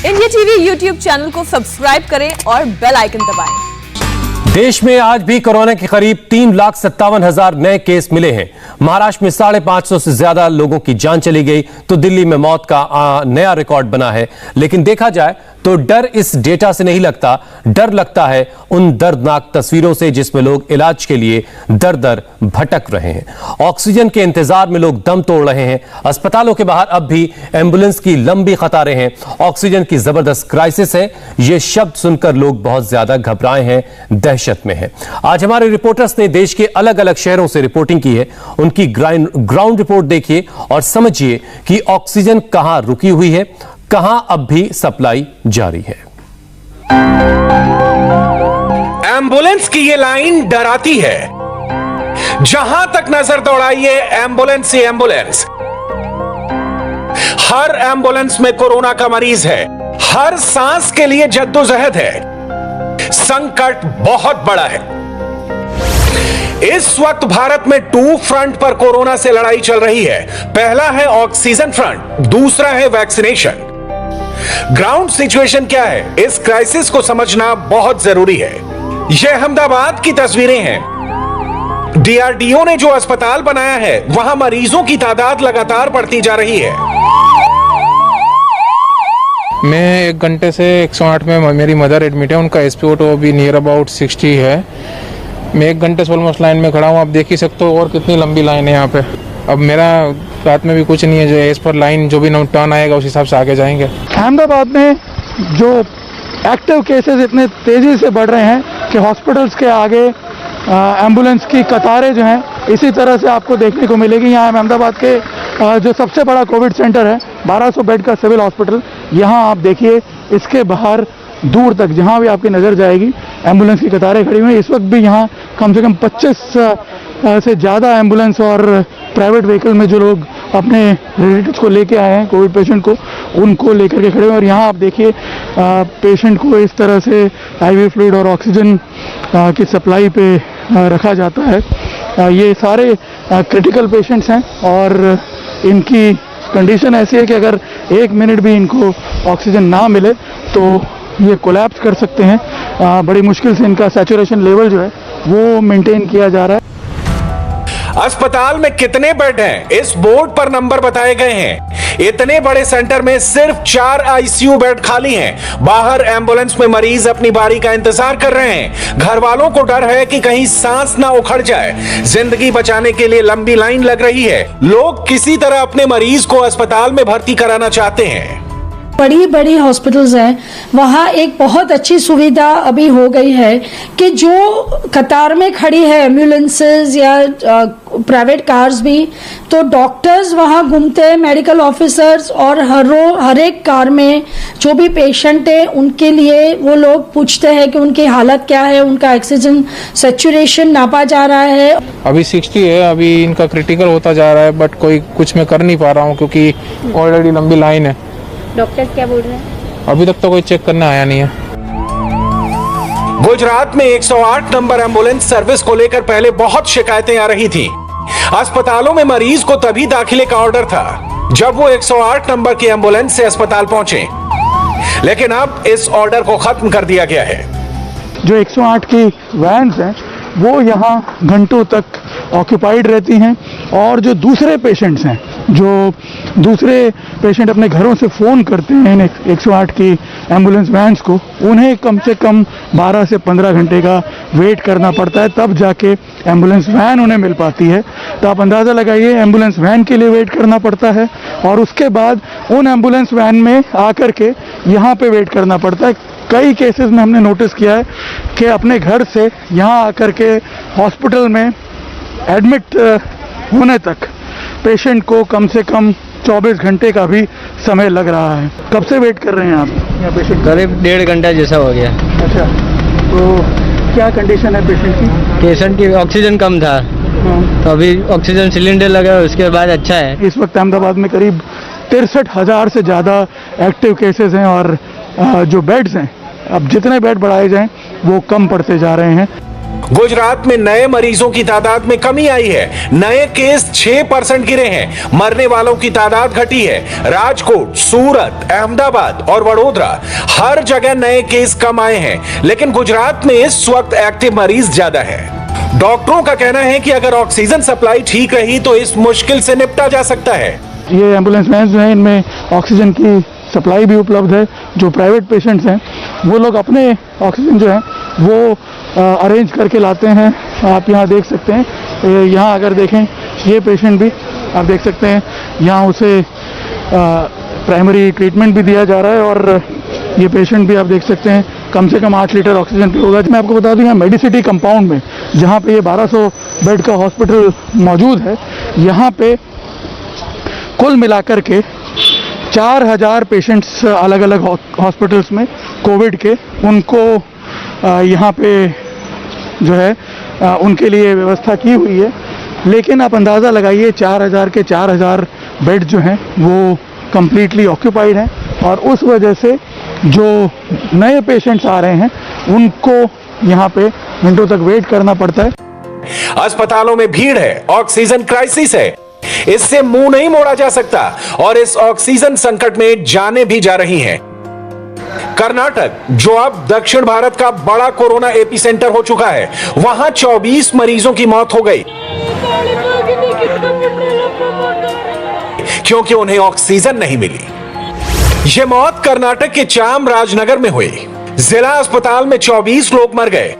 India TV YouTube channel को subscribe करें और बेल आइकन दबाएं। देश में आज भी कोरोना के करीब 3,57,000 नए केस मिले हैं। महाराष्ट्र में 550 से ज्यादा लोगों की जान चली गई तो दिल्ली में मौत का नया रिकॉर्ड बना है। लेकिन देखा जाए तो डर इस डेटा से नहीं लगता, डर लगता है उन दर्दनाक तस्वीरों से जिसमें लोग इलाज के लिए दर दर भटक रहे हैं। ऑक्सीजन के इंतजार में लोग दम तोड़ रहे हैं। अस्पतालों के बाहर अब भी एम्बुलेंस की लंबी कतारें हैं। ऑक्सीजन की जबरदस्त क्राइसिस है। ये शब्द सुनकर लोग बहुत ज्यादा घबराए हैं, दहशत में हैं। आज हमारे रिपोर्टर्स ने देश के अलग अलग शहरों से रिपोर्टिंग की है। उनकी ग्राउंड रिपोर्ट देखिए और समझिए कि ऑक्सीजन कहां रुकी हुई है, कहां अब भी सप्लाई जारी है। एम्बुलेंस की ये लाइन डराती है। जहां तक नजर दौड़ाइए एम्बुलेंस ही एम्बुलेंस। हर एम्बुलेंस में कोरोना का मरीज है। हर सांस के लिए जद्दोजहद है। संकट बहुत बड़ा है। इस वक्त भारत में 2 फ्रंट पर कोरोना से लड़ाई चल रही है। पहला है ऑक्सीजन फ्रंट, दूसरा है वैक्सीनेशन। ग्राउंड सिचुएशन क्या है, इस क्राइसिस को समझना बहुत जरूरी है। यह अहमदाबाद की तस्वीरें हैं। डीआरडीओ ने जो अस्पताल बनाया है वहां मरीजों की तादाद लगातार बढ़ती जा रही है। मैं 1 घंटे से 108 में मेरी मदर एडमिट है। उनका SpO2 अभी नियर अबाउट 60 है। मैं 1 घंटे से ऑलमोस्ट लाइन में खड़ा हूँ। आप देख ही सकते हो और कितनी लंबी लाइन है यहाँ पे। अब मेरा रात में भी कुछ नहीं है, जो एज पर लाइन जो भी टर्न आएगा उस हिसाब से आगे जाएंगे। अहमदाबाद में जो एक्टिव केसेस इतने तेज़ी से बढ़ रहे हैं कि हॉस्पिटल्स के आगे एम्बुलेंस की कतारें जो हैं इसी तरह से आपको देखने को मिलेगी। यहाँ अहमदाबाद के जो सबसे बड़ा कोविड सेंटर है, 1200 बेड का सिविल हॉस्पिटल, यहाँ आप देखिए इसके बाहर दूर तक जहाँ भी आपकी नज़र जाएगी एम्बुलेंस की कतारें खड़ी हुई हैं। इस वक्त भी यहाँ कम से कम 25 से ज़्यादा एम्बुलेंस और प्राइवेट व्हीकल में जो लोग अपने रिलेटिव्स को लेके आए हैं, कोविड पेशेंट को, उनको लेकर के खड़े हुए हैं। और यहाँ आप देखिए पेशेंट को इस तरह से IV फ्लूइड और ऑक्सीजन की सप्लाई पे रखा जाता है। ये सारे क्रिटिकल पेशेंट्स हैं और इनकी कंडीशन ऐसी है कि अगर 1 मिनट भी इनको ऑक्सीजन ना मिले तो ये कोलैप्स कर सकते हैं। बड़ी मुश्किल से इनका सैचुरेशन लेवल जो है वो मेंटेन किया जा रहा है। अस्पताल में कितने बेड हैं, इस बोर्ड पर नंबर बताए गए हैं। इतने बड़े सेंटर में सिर्फ 4 ICU बेड खाली हैं। बाहर एम्बुलेंस में मरीज अपनी बारी का इंतजार कर रहे हैं। घर वालों को डर है कि कहीं सांस ना उखड़ जाए। जिंदगी बचाने के लिए लंबी लाइन लग रही है। लोग किसी तरह अपने मरीज को अस्पताल में भर्ती कराना चाहते हैं। बड़ी बड़ी हॉस्पिटल्स हैं, वहाँ एक बहुत अच्छी सुविधा अभी हो गई है कि जो कतार में खड़ी है एम्बुलेंसेज या प्राइवेट कार्स भी, तो डॉक्टर्स वहाँ घूमते हैं, मेडिकल ऑफिसर्स, और हर एक कार में जो भी पेशेंट है उनके लिए वो लोग पूछते हैं कि उनकी हालत क्या है, उनका ऑक्सीजन सैचुरेशन नापा जा रहा है। अभी 60 है, अभी इनका क्रिटिकल होता जा रहा है, बट कोई कुछ मैं कर नहीं पा रहा हूँ क्योंकि ऑलरेडी लंबी लाइन है। डॉक्टर क्या बोल रहे हैं? अभी तक तो कोई चेक करने आया नहीं है। गुजरात में 108 नंबर एम्बुलेंस सर्विस को लेकर पहले बहुत शिकायतें आ रही थी। अस्पतालों में मरीज को तभी दाखिले का ऑर्डर था जब वो 108 नंबर की एम्बुलेंस से अस्पताल पहुंचे, लेकिन अब इस ऑर्डर को खत्म कर दिया गया है। जो 108 की वैन्स हैं वो यहाँ घंटों तक ऑक्यूपाइड रहती हैं और जो दूसरे पेशेंट्स हैं, जो दूसरे पेशेंट अपने घरों से फ़ोन करते हैं इन 108 की एम्बुलेंस वैन्स को, उन्हें कम से कम 12 से 15 घंटे का वेट करना पड़ता है, तब जाके एम्बुलेंस वैन उन्हें मिल पाती है। तो आप अंदाज़ा लगाइए, एम्बुलेंस वैन के लिए वेट करना पड़ता है और उसके बाद उन एम्बुलेंस वैन में आकर के यहाँ पे वेट करना पड़ता है। कई केसेस में हमने नोटिस किया है कि अपने घर से यहाँ आकर के हॉस्पिटल में एडमिट होने तक पेशेंट को कम से कम 24 घंटे का भी समय लग रहा है। कब से वेट कर रहे हैं आप यहाँ पेशेंट? करीब 1.5 घंटा जैसा हो गया। अच्छा, तो क्या कंडीशन है पेशेंट की? पेशेंट की ऑक्सीजन कम था, तो अभी ऑक्सीजन सिलेंडर लगा, उसके बाद अच्छा है। इस वक्त अहमदाबाद में करीब 63,000 से ज़्यादा एक्टिव केसेस हैं और जो बेड्स हैं, अब जितने बेड बढ़ाए जाएं वो कम पड़ते जा रहे हैं। गुजरात में नए मरीजों की तादाद में कमी आई है। नए केस 6% गिरे हैं। मरने वालों की तादाद घटी है। राजकोट, सूरत, अहमदाबाद और वडोदरा हर जगह नए केस कम आए हैं, लेकिन गुजरात में इस वक्त एक्टिव मरीज ज्यादा है। डॉक्टरों का कहना है कि अगर ऑक्सीजन सप्लाई ठीक रही तो इस मुश्किल से निपटा जा सकता है। ये एम्बुलेंस वैन जो है, इनमें ऑक्सीजन की सप्लाई भी उपलब्ध है। जो प्राइवेट पेशेंट्स हैं वो लोग अपने ऑक्सीजन जो है वो अरेंज करके लाते हैं। आप यहाँ देख सकते हैं, यहाँ अगर देखें ये पेशेंट भी आप देख सकते हैं, यहाँ उसे प्राइमरी ट्रीटमेंट भी दिया जा रहा है और ये पेशेंट भी आप देख सकते हैं कम से कम 8 लीटर ऑक्सीजन पे होगा। मैं आपको बता दूं यहाँ मेडिसिटी कंपाउंड में जहाँ पे ये 1200 बेड का हॉस्पिटल मौजूद है, यहाँ पे कुल मिलाकर के 4000 पेशेंट्स अलग अलग हॉस्पिटल्स में कोविड के उनको यहाँ पे जो है उनके लिए व्यवस्था की हुई है। लेकिन आप अंदाज़ा लगाइए 4000 के 4000 बेड जो हैं वो कम्प्लीटली ऑक्यूपाइड हैं और उस वजह से जो नए पेशेंट्स आ रहे हैं उनको यहाँ पे घंटों तक वेट करना पड़ता है। अस्पतालों में भीड़ है, ऑक्सीजन क्राइसिस है, इससे मुंह नहीं मोड़ा जा सकता और इस ऑक्सीजन संकट में जानें भी जा रही हैं। कर्नाटक, जो अब दक्षिण भारत का बड़ा कोरोना एपिसेंटर हो चुका है, वहां 24 मरीजों की मौत हो गई क्योंकि उन्हें ऑक्सीजन नहीं मिली। यह मौत कर्नाटक के चामराजनगर में हुई। जिला अस्पताल में 24 लोग मर गए।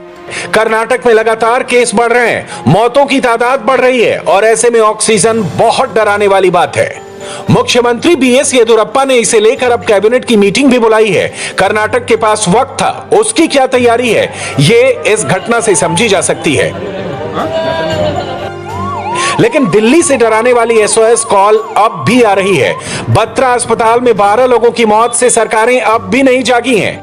कर्नाटक में लगातार केस बढ़ रहे हैं, मौतों की तादाद बढ़ रही है और ऐसे में ऑक्सीजन बहुत डराने वाली बात है। मुख्यमंत्री बीएस येदियुरप्पा ने इसे लेकर अब कैबिनेट की मीटिंग भी बुलाई है। कर्नाटक के पास वक्त था, उसकी क्या तैयारी है, ये इस घटना से समझी जा सकती है। लेकिन दिल्ली से डराने वाली एसओएस कॉल अब भी आ रही है। बत्रा अस्पताल में 12 लोगों की मौत से सरकारें अब भी नहीं जागी हैं।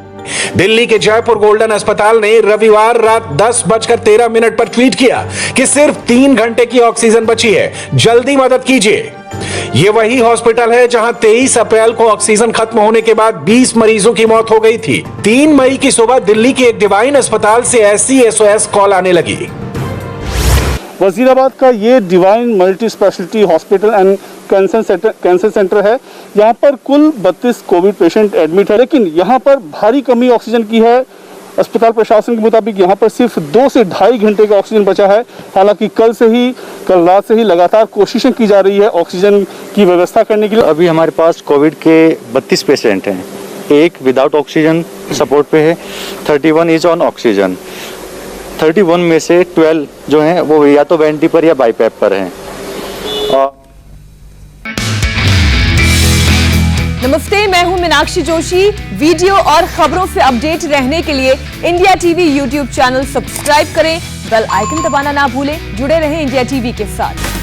दिल्ली के जयपुर गोल्डन अस्पताल ने रविवार रात 10:13 पर ट्वीट किया कि सिर्फ 3 घंटे की ऑक्सीजन बची है, जल्दी मदद कीजिए। ये वही हॉस्पिटल है जहां 23 अप्रैल को ऑक्सीजन खत्म होने के बाद 20 मरीजों की मौत हो गई थी। 3 मई की सुबह दिल्ली के एक डिवाइन अस्पताल से ऐसी एसओएस कॉल आने लगी। वजीराबाद का ये divine multi speciality hospital and cancer centre है। यहाँ पर कुल 32 कोविड पेशेंट एडमिट है, लेकिन यहाँ पर भारी कमी ऑक्सीजन की है। अस्पताल प्रशासन के मुताबिक यहाँ पर सिर्फ 2 से ढाई घंटे का ऑक्सीजन बचा है। हालांकि कल रात से ही लगातार कोशिशें की जा रही है ऑक्सीजन की व्यवस्था करने के लिए। अभी हमारे पास कोविड के 32 पेशेंट हैं, एक विदाउट ऑक्सीजन सपोर्ट पे है, 31 इज ऑन ऑक्सीजन। 31 में से 12 जो हैं वो या तो वेंटी पर या बाईपैप पर हैं। नमस्ते, मैं हूं मीनाक्षी जोशी। वीडियो और खबरों से अपडेट रहने के लिए India TV YouTube channel subscribe करें, बेल आइकन दबाना ना भूलें। जुड़े रहें इंडिया टीवी के साथ।